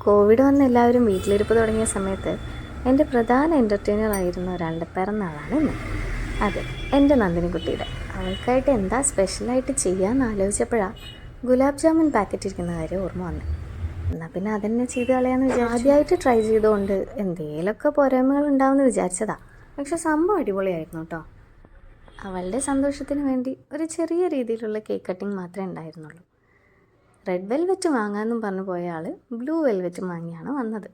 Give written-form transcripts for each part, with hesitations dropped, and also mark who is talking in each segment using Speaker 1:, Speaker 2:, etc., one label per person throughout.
Speaker 1: Covid വന്ന് എല്ലാവരും വീട്ടിലിരിപ്പ് തുടങ്ങിയ സമയത്ത് എൻ്റെ പ്രധാന എൻ്റർടൈനർ ആയിരുന്ന ഒരാളുടെ പിറന്നാളാണ് ഇന്ന്. അതെ, എൻ്റെ നന്ദിനിക്കുട്ടിയുടെ. അവൾക്കായിട്ട് എന്താ സ്പെഷ്യലായിട്ട് ചെയ്യാമെന്ന് ആലോചിച്ചപ്പോഴാണ് ഗുലാബ് ജാമുൻ പാക്കറ്റ് ഇരിക്കുന്ന കാര്യം ഓർമ്മ വന്നത്. എന്നാൽ പിന്നെ അതന്നെ ചെയ്ത് കളയാമെന്ന് വിചാരിച്ചു. ആദ്യമായിട്ട് ട്രൈ ചെയ്തുകൊണ്ട് എന്തെങ്കിലുമൊക്കെ പോരായ്മകൾ ഉണ്ടാവുമെന്ന് വിചാരിച്ചതാണ്. പക്ഷെ സംഭവം അടിപൊളിയായിരുന്നു കേട്ടോ. അവളുടെ സന്തോഷത്തിന് വേണ്ടി ഒരു ചെറിയ രീതിയിലുള്ള കേക്ക് കട്ടിങ് മാത്രമേ ഉണ്ടായിരുന്നുള്ളൂ. റെഡ് വെൽവെറ്റ് വാങ്ങാമെന്നും പറഞ്ഞു പോയ ആൾ ബ്ലൂ വെൽവെറ്റ് വാങ്ങിയാണ് വന്നത്.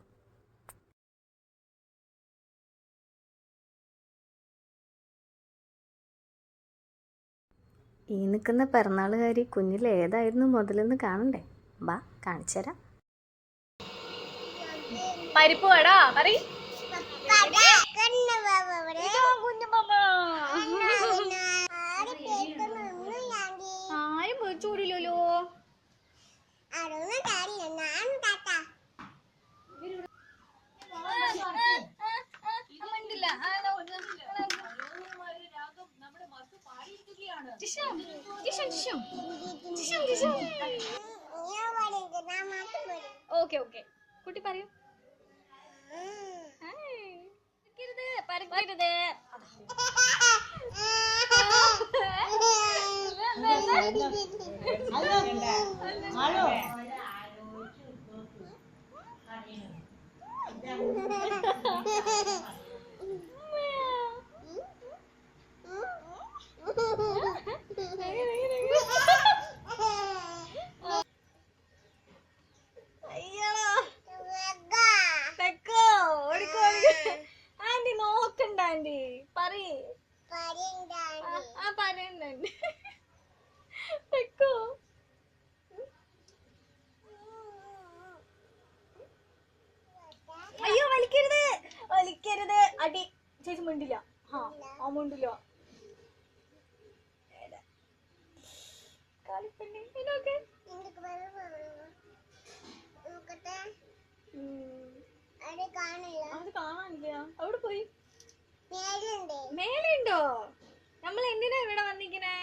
Speaker 1: ഈ നിൽക്കുന്ന പിറന്നാളുകാരി കുഞ്ഞിൽ ഏതായിരുന്നു മുതലെന്ന് കാണണ്ടേ? ബാ കാണിച്ചുതരാം.
Speaker 2: പരിപ്പ് വട പറയ്. ആരും വെച്ചൂടില്ലല്ലോ. ഓക്കെ ഓക്കെ കുട്ടി പറയൂ. പരക്കരുത്. ആന്റി നോക്കണ്ട, ആന്റി പറയേ. പറയണ്ടേ തെക്കോ. അയ്യോ വലിക്കരുത്, വലിക്കരുത്. അടി. ചേച്ചി മിണ്ടില്ല. ആ മിണ്ടില്ല. കളിപ്പന്നെ ഇതൊക്കെ അത് കാണാനില്ല. അവിടെ പോയി. മേലുണ്ടോ? നമ്മൾ എന്തിനാ ഇവിടെ വന്നിരിക്കണേ?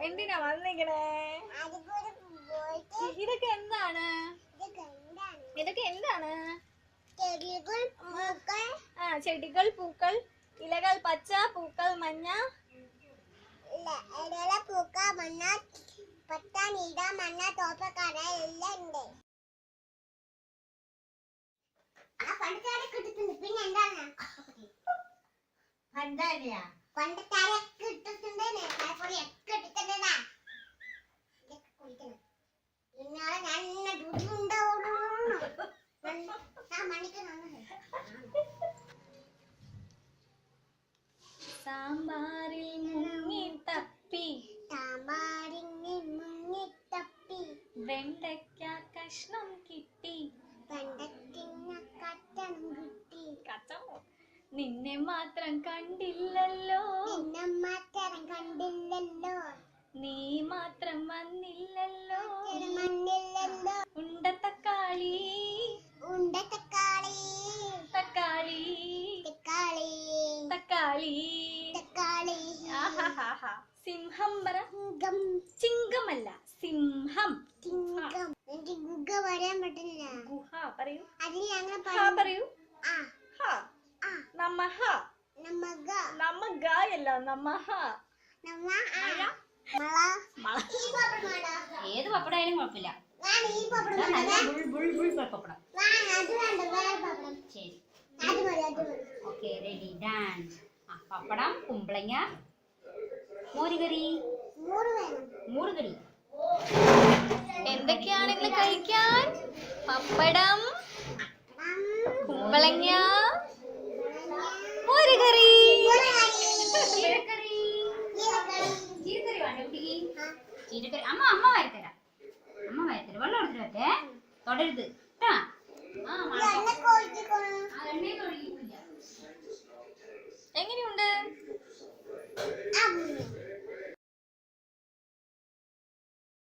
Speaker 2: എന്തിനാ വന്നിരിക്കണേ? ഇതൊക്കെ എന്താണ്? ചെടികൾ, പൂക്കൾ, ഇലകൾ പച്ച, പൂക്കൾ മഞ്ഞ. പൂക്കൾ മഞ്ഞ, പട്ട, നീല, മഞ്ഞ, തോപ്പക്കട എല്ലാം ഉണ്ട്. പിന്നെ എന്താണ്? പണ്ടത്താരൊക്കെ ഇട്ടിട്ടുണ്ടേ. ഇന്നാളെ നല്ല രുചിയുണ്ടാവുള്ളൂ. സാമ്പാറിൽ മുങ്ങിത്തപ്പി വെണ്ടയ്ക്ക കഷ്ണം കിട്ടി. നിന്നെ മാത്രം കണ്ടില്ലല്ലോ. നീ മാത്രം വന്നില്ലല്ലോ. ഉണ്ടത്തക്കാളി സിംഹം പറ. ചിങ്കമല്ല, സിംഹം. എനിക്ക് ഗുഹ പറയാൻ പറ്റില്ല. ഗുഹ പറയൂ. പറയൂ. നമഃ. നമഗായല്ല, നമഃ.
Speaker 3: ഏത് പപ്പടായാലും കുഴപ്പമില്ല. ശരി, ഓക്കെ, റെഡി, ഡൺ. പപ്പടം, കുമ്പളങ്ങ, മോരുകറി.
Speaker 2: എന്തൊക്കെയാണ് ഇന്ന് കഴിക്കാൻ? പപ്പടം, കുമ്പളങ്ങ, മോരുകറി.
Speaker 3: ചീരക്കറി അമ്മ വരത്തരാം. വെള്ളം എടുത്തിട്ട് വരട്ടെ. തൊടരുത്.
Speaker 2: എങ്ങനെയുണ്ട്?